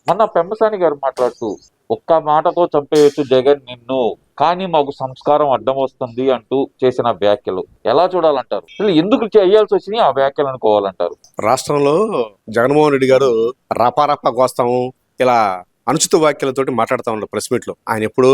మొన్న పెమ్మసాని గారు మాట్లాడుతూ ఒక్క మాటతో చంపేయొచ్చు జగన్ నిన్ను, కానీ మాకు సంస్కారం అడ్డం వస్తుంది అంటూ చేసిన వ్యాఖ్యలు ఎలా చూడాలంటారు? అసలు ఎందుకు చేయాల్సి వచ్చినాయి ఆ వ్యాఖ్యలు అనుకోవాలంటారు? రాష్ట్రంలో జగన్మోహన్ రెడ్డి గారు రపారపా కోస్తాము ఇలా అనుచిత వ్యాఖ్యలతోటి మాట్లాడుతూ ఉన్నారు ప్రెస్ మీట్ లో. ఆయన ఎప్పుడూ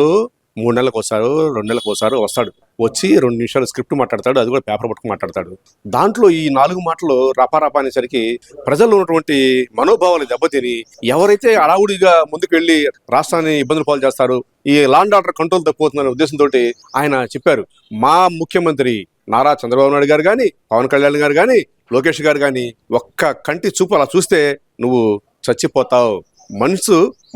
3 నెలలకు ఒకసారి 2 నెలలకు ఒకసారి వస్తాడు, వచ్చి 2 నిమిషాలు స్క్రిప్ట్ మాట్లాడతాడు, అది కూడా పేపర్ పట్టుకుని మాట్లాడతాడు. దాంట్లో ఈ 4 మాటలు రపారపా అనేసరికి ప్రజల్లో ఉన్నటువంటి మనోభావాలు దెబ్బతిని ఎవరైతే అడావుడిగా ముందుకు వెళ్లి రాష్ట్రాన్ని ఇబ్బందులు పాలు చేస్తారు, ఈ లా అండ్ ఆర్డర్ కంట్రోల్ తప్పిపోతుందనే ఉద్దేశంతో ఆయన చెప్పారు. మా ముఖ్యమంత్రి నారా చంద్రబాబు నాయుడు గారు కానీ, పవన్ కళ్యాణ్ గారు కానీ, లోకేష్ గారు కానీ ఒక్క కంటి చూపు అలా చూస్తే నువ్వు చచ్చిపోతావు.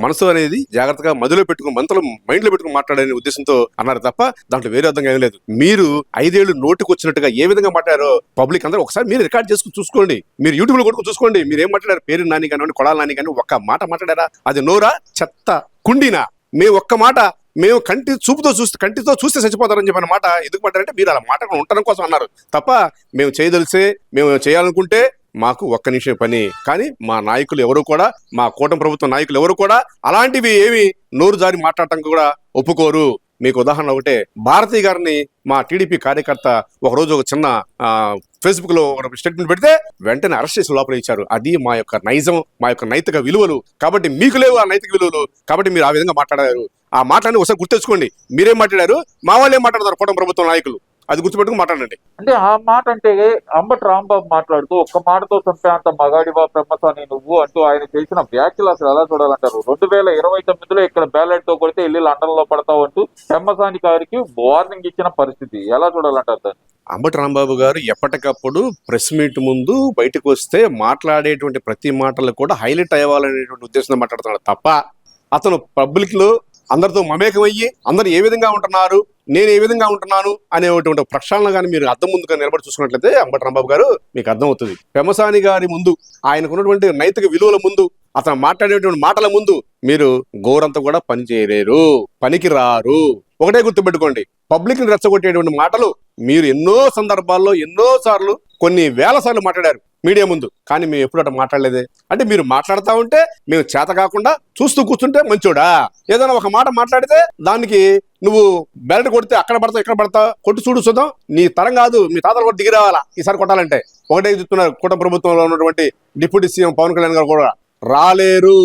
మనసు అనేది జాగ్రత్తగా మదిలో పెట్టుకుని మైండ్ లో పెట్టుకుని మాట్లాడే ఉద్దేశంతో అన్నారు తప్ప దాంట్లో వేరే అర్థంగా ఏం లేదు. మీరు 5 ఏళ్లు నోటికి వచ్చినట్టుగా ఏ విధంగా మాట్లాడారో పబ్లిక్ అందరూ ఒకసారి మీరు రికార్డ్ చేసుకుని చూసుకోండి, మీరు యూట్యూబ్ లో కొట్టుకుని చూసుకోండి. మీరు ఏం మాట్లాడారు, పేరు నాని కానివ్వండి, కొడాల నాని కానీ ఒక్క మాట మాట్లాడారా? అది నోరా చెత్త కుండినా? మేము ఒక్క మాట మేము కంటితో చూస్తే చచ్చిపోతారని చెప్పిన మాట ఎందుకు మాట్లాడారంటే మీరు అలా మాట ఉండడం కోసం అన్నారు తప్ప మేము చేయాలనుకుంటే మాకు ఒక్క నిమిషం పని. కానీ మా నాయకులు ఎవరు కూడా, మా కూటమి ప్రభుత్వ నాయకులు ఎవరు కూడా అలాంటివి ఏమి నోరు జారి మాట్లాడటం కూడా ఒప్పుకోరు. మీకు ఉదాహరణ ఒకటే, భారతీ గారిని మా టీడీపీ కార్యకర్త ఒకరోజు ఒక చిన్న ఫేస్బుక్ లో ఒక స్టేట్మెంట్ పెడితే వెంటనే అరెస్ట్ చేసి లోపల ఇచ్చారు. అది మా యొక్క నైజం, మా యొక్క నైతిక విలువలు. కాబట్టి మీకు లేవు ఆ నైతిక విలువలు, కాబట్టి మీరు ఆ విధంగా మాట్లాడారు. ఆ మాటని ఒకసారి గుర్తెచ్చుకోండి. మీరేం మాట్లాడారు, మా వాళ్ళు ఏం మాట్లాడతారు కూటమి ప్రభుత్వ నాయకులు, అది గుర్తుపెట్టుకుని మాట్లాడండి. అంటే ఆ మాట అంటే అంబటి రాంబాబు మాట్లాడుతూ ఒక్క మాటతో చంపే అంత మగాడివా పెమ్మసాని నువ్వు అంటూ ఆయన చేసిన వ్యాఖ్యలు అసలు ఎలా చూడాలంటారు? 2029లో ఇక్కడ బ్యాలెట్ తో కొడితే వెళ్ళి లండన్ లో పడతావు అంటూ పెమ్మసాని గారికి వార్నింగ్ ఇచ్చిన పరిస్థితి ఎలా చూడాలంటారు దాన్ని? అంబటి రాంబాబు గారు ఎప్పటికప్పుడు ప్రెస్ మీట్ ముందు బయటకు వస్తే మాట్లాడేటువంటి ప్రతి మాటలు కూడా హైలైట్ అయ్యాలనేటువంటి ఉద్దేశంతో మాట్లాడుతున్నాడు తప్ప అతను పబ్లిక్ లో అందరితో మమేకమయ్యి అందరు ఏ విధంగా ఉంటున్నారు, నేను ఏ విధంగా ఉంటున్నాను అనేటువంటి ప్రక్షాళన కానీ మీరు అర్థం ముందుగా నిలబడి చూసుకున్నట్లయితే అంబటి రాంబాబు గారు మీకు అర్థం అవుతుంది. పెమ్మసాని గారి ముందు, ఆయనకున్నటువంటి నైతిక విలువల ముందు, అతను మాట్లాడేటువంటి మాటల ముందు మీరు గోరంతా కూడా పని చేయలేరు, పనికి రారు. ఒకటే గుర్తుపెట్టుకోండి, పబ్లిక్ ని రెచ్చగొట్టేటువంటి మాటలు మీరు ఎన్నో సందర్భాల్లో ఎన్నో సార్లు కొన్ని వేల సార్లు మాట్లాడారు మీడియా ముందు, కానీ మేము ఎప్పుడు అట్లా మాట్లాడలేదే. అంటే మీరు మాట్లాడుతూ ఉంటే మేము చేత కాకుండా చూస్తూ కూర్చుంటే మంచోడా? ఏదైనా ఒక మాట మాట్లాడితే దానికి నువ్వు బెల్ట్ కొడితే అక్కడ పడతావు ఇక్కడ పడతావు, కొట్టు చూద్దాం, నీ తరం కాదు, మీ తాతలు కూడా దిగి రావాలా ఈసారి కొట్టాలంటే. ఒకటే చెప్తున్నారు, కూటమి ప్రభుత్వంలో ఉన్నటువంటి డిప్యూటీ సీఎం పవన్ కళ్యాణ్ గారు కూడా రాలేరు,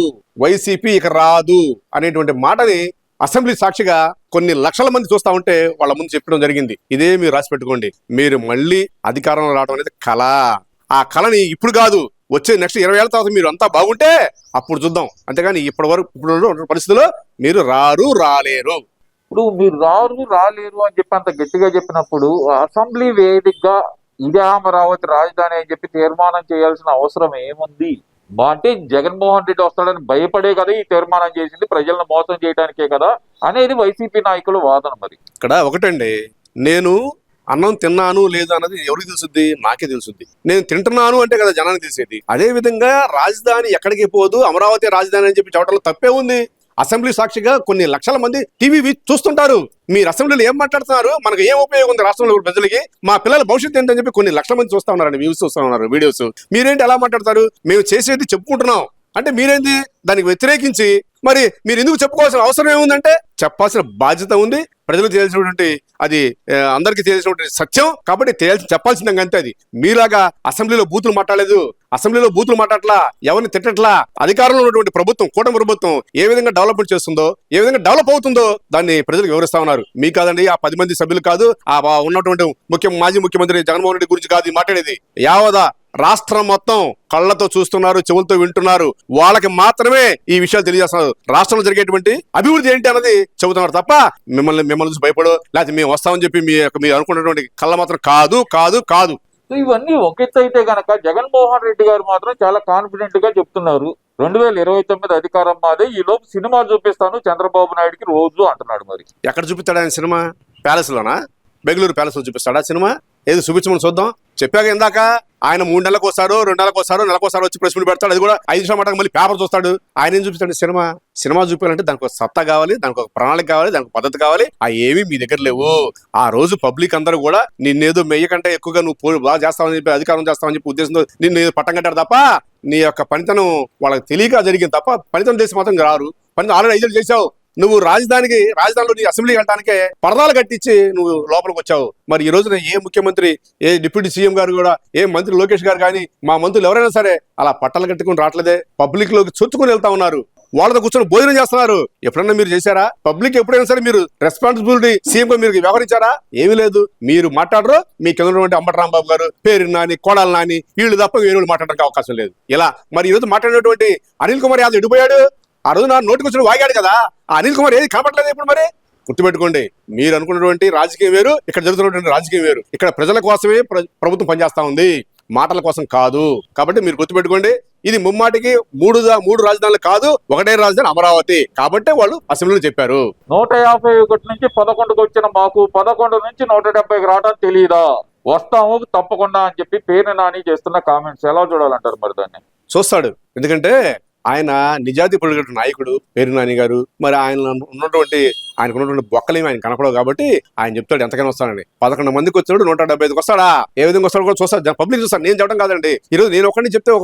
వైసీపీ ఇక రాదు అనేటువంటి మాటని అసెంబ్లీ సాక్షిగా కొన్ని లక్షల మంది చూస్తా ఉంటే వాళ్ళ ముందు చెప్పడం జరిగింది. ఇదే మీరు రాసి పెట్టుకోండి. మీరు మళ్ళీ అధికారంలో రావడం అనేది కళ. ఆ కళని ఇప్పుడు కాదు, వచ్చే నెక్స్ట్ 20 ఏళ్ల తర్వాత మీరు అంతా బాగుంటే అప్పుడు చూద్దాం. అంతేగాని ఇప్పుడు పరిస్థితుల్లో మీరు రాలేరు. ఇప్పుడు మీరు రాలేరు అని చెప్పి అంత గట్టిగా చెప్పినప్పుడు అసెంబ్లీ వేదికగా ఇదే అమరావతి రాజధాని అని చెప్పి తీర్మానం చేయాల్సిన అవసరం ఏముంది? అంటే జగన్మోహన్ రెడ్డి వస్తాడని భయపడే కదా ఈ తీర్మానం చేసింది, ప్రజలను మోసం చేయడానికే కదా అనేది వైసీపీ నాయకుల వాదన. మరి ఇక్కడ ఒకటండి, నేను అన్నం తిన్నాను లేదా అన్నది ఎవరికి తెలుసుద్ది? నాకే తెలుసుద్ది. నేను తింటున్నాను అంటే కదా జనానికి తెలిసేది. అదే విధంగా రాజధాని ఎక్కడికి పోదు, అమరావతి రాజధాని అని చెప్పి చెప్పడంలో తప్పే ఉంది. అసెంబ్లీ సాక్షిగా కొన్ని లక్షల మంది టీవీ చూస్తుంటారు. మీరు అసెంబ్లీలో ఏం మాట్లాడుతున్నారు, మనకు ఏం ఉపయోగం ఉంది రాష్ట్రంలో ప్రజలకి, మా పిల్లల భవిష్యత్తు ఏంటని చెప్పి కొన్ని లక్షల మంది చూస్తా ఉన్నారండి, వ్యూస్ చూస్తా ఉన్నారు, వీడియోస్. మీరేంటి ఎలా మాట్లాడతారు? మేము చేసేది చెప్పుకుంటున్నాం అంటే మీరేంది దానికి వ్యతిరేకించి మరి మీరు ఎందుకు చెప్పుకోవాల్సిన అవసరం ఏముందంటే చెప్పాల్సిన బాధ్యత ఉంది. ప్రజలకు తెలిసినటువంటి అది అందరికీ తెలిసినటువంటి సత్యం కాబట్టి చెప్పాల్సిందే అంతే. అది మీలాగా అసెంబ్లీలో బూతులు మాట్లాడలేదు, అసెంబ్లీలో బూతులు మాట్లాడట్లా, ఎవరిని తిట్టట్లా. అధికారంలో ఉన్నటువంటి ప్రభుత్వం, కూటమి ప్రభుత్వం ఏ విధంగా డెవలప్మెంట్ చేస్తుందో, ఏ విధంగా డెవలప్ అవుతుందో దాన్ని ప్రజలకు వివరిస్తా ఉన్నారు. మీ కాదండి, ఆ 10 మంది సభ్యులు కాదు, ఆ ఉన్నటువంటి మాజీ ముఖ్యమంత్రి జగన్మోహన్ రెడ్డి గురించి కాదు మాట్లాడేది. యావదా రాష్ట్రం మొత్తం కళ్ళతో చూస్తున్నారు, చెవులతో వింటున్నారు. వాళ్ళకి మాత్రమే ఈ విషయాలు తెలియజేస్తున్నారు. రాష్ట్రంలో జరిగేటువంటి అభివృద్ధి ఏంటి అన్నది చెబుతున్నారు తప్ప మిమ్మల్ని చూసి భయపడో లేకపోతే మేము వస్తామని చెప్పి మీరు అనుకున్నటువంటి కళ్ళ మాత్రం కాదు. ఇవన్నీ ఒక ఎత్తు అయితే గనక జగన్మోహన్ రెడ్డి గారు మాత్రం చాలా కాన్ఫిడెంట్ గా చెప్తున్నారు, 2029 అధికారం మాదే, ఈ లోపు సినిమా చూపిస్తాను చంద్రబాబు నాయుడుకి రోజు అంటున్నాడు. మరి ఎక్కడ చూపిస్తాడు ఆయన సినిమా? ప్యాలెస్ లోనా? బెంగళూరు ప్యాలెస్ లో చూపిస్తాడా సినిమా? ఏది చూపించమని చూద్దాం. చెప్పాక ఇందాక ఆయన 3 నెలలకు వస్తారో 2 నెలలకు వస్తారో నెలకోసారి వచ్చి ప్రెస్ మీట్ పెడతాడు. అది కూడా 5 నిమిషాల మటుకు మళ్ళీ పేపర్ చూస్తాడు. ఆయన ఏం చూపిస్తాడు? సినిమా చూపించాలంటే దానికి ఒక సత్తా కావాలి, దానికి ఒక ప్రణాళిక కావాలి, దానికి పద్ధతి కావాలి. ఆ ఏమీ మీ దగ్గర లేవు. ఆ రోజు పబ్లిక్ అందరూ కూడా నిన్నేదో మెయ్య కంటే ఎక్కువగా నువ్వు బాగా చేస్తావని చెప్పి, అధికారం చేస్తావని చెప్పి ఉద్దేశంతో నిన్ను పట్టం కట్టారు తప్ప నీ యొక్క పనితనం వాళ్ళకి తెలియక జరిగింది తప్ప పనితనం చేసి మాత్రం రారు. పని ఆల్రెడీ 5 ఏళ్ళు చేశావు. నువ్వు రాజధానిలో నీ అసెంబ్లీ వెళ్ళడానికే పరదాలు కట్టించి నువ్వు లోపలికి వచ్చావు. మరి ఈ రోజున ఏ ముఖ్యమంత్రి, ఏ డిప్యూటీ సీఎం గారు కూడా, ఏ మంత్రి లోకేష్ గారు కానీ, మా మంత్రులు ఎవరైనా సరే అలా పట్టాలు కట్టుకుని రావట్లేదే. పబ్లిక్ లోకి చొచ్చుకుని వెళ్తా ఉన్నారు. వాళ్ళతో కూర్చొని భోజనం చేస్తున్నారు. ఎప్పుడన్నా మీరు చేశారా? పబ్లిక్ ఎప్పుడైనా సరే మీరు రెస్పాన్సిబిలిటీ సీఎం గా మీరు వ్యవహరించారా? ఏమీ లేదు. మీరు మాట్లాడరు. మీ కింద ఉన్నటువంటి అంబటి రాంబాబు గారు, పేరు నాని, కోడాలి నాని, వీళ్ళు తప్ప వేరే వాళ్ళు మాట్లాడడానికి అవకాశం లేదు. ఇలా మరి ఈరోజు మాట్లాడినటువంటి అనిల్ కుమార్ యాదవ్ ఎడిపోయాడు. ఆ రోజు నా నోటికి వచ్చిన వాగాడు కదా. ఆ అనిల్ కుమార్ ఏది కనపడలేదు ఇప్పుడు. మరి గుర్తుపెట్టుకోండి, మీరు అనుకున్నటువంటి రాజకీయం వేరు, ఇక్కడ జరుగుతున్నటువంటి రాజకీయం వేరు. ఇక్కడ ప్రజల కోసమే ప్రభుత్వం పనిచేస్తా ఉంది, మాటల కోసం కాదు. కాబట్టి మీరు గుర్తుపెట్టుకోండి, ఇది ముమ్మాటికి మూడు రాజధానులు కాదు, ఒకటే రాజధాని అమరావతి. కాబట్టి వాళ్ళు అసెంబ్లీలో చెప్పారు. 151 నుంచి 11కు వచ్చిన మాకు 11 నుంచి 170కి రావడం తెలియదా? వస్తాము తప్పకుండా అని చెప్పి పేరు నాని చేస్తున్న కామెంట్స్ ఎలా చూడాలంటారు? మరి దాన్ని చూస్తాడు. ఎందుకంటే ఆయన నిజాతి పొలిటికల్ నాయకుడు పేరు నాని గారు. మరి ఆయనకు ఉన్నటువంటి బొక్కలేమి ఆయన కనపడవు. కాబట్టి ఆయన చెప్తాడు ఎంతకైనా వస్తానని. 11 మందికి వచ్చాడు, 175కి వస్తాడా? ఏ విధంగా వస్తాడు కూడా చూస్తాడు, పబ్లిక్ చూస్తాడు. నేను చెప్పడం కాదండి. ఈరోజు నేను ఒకరిని చెప్తే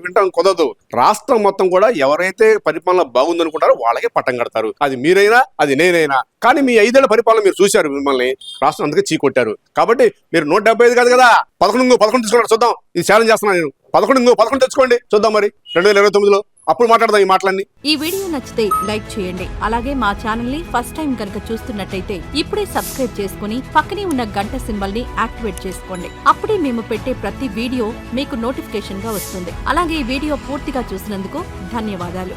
వింటాం కుదరదు. రాష్ట్రం మొత్తం కూడా ఎవరైతే పరిపాలన బాగుందనుకుంటారో వాళ్ళకే పట్టం కడతారు. అది మీరైనా, అది నేనైనా. కానీ మీ 5 ఏళ్ల పరిపాలన మీరు చూశారు. మిమ్మల్ని రాష్ట్రం అందుకే చీకొట్టారు. కాబట్టి మీరు 175 కాదు కదా, 11 తీసుకున్నారు. చూద్దాం. ఇది ఛాలెంజ్ చేస్తున్నాను నేను. 11 తెచ్చుకోండి, చూద్దాం మరి 2029లో. అప్పుడు మాట్లాడదాం ఈ మాటలన్నీ. ఈ వీడియో నచ్చితే లైక్ చేయండి. అలాగే మా ఛానల్ ని ఫస్ట్ టైం కనుక చూస్తున్నట్టయితే ఇప్పుడే సబ్స్క్రైబ్ చేసుకుని పక్కనే ఉన్న గంట సింబల్ ని యాక్టివేట్ చేసుకోండి. అప్పుడే మేము పెట్టే ప్రతి వీడియో మీకు నోటిఫికేషన్ గా వస్తుంది. అలాగే ఈ వీడియో పూర్తిగా చూసినందుకు ధన్యవాదాలు.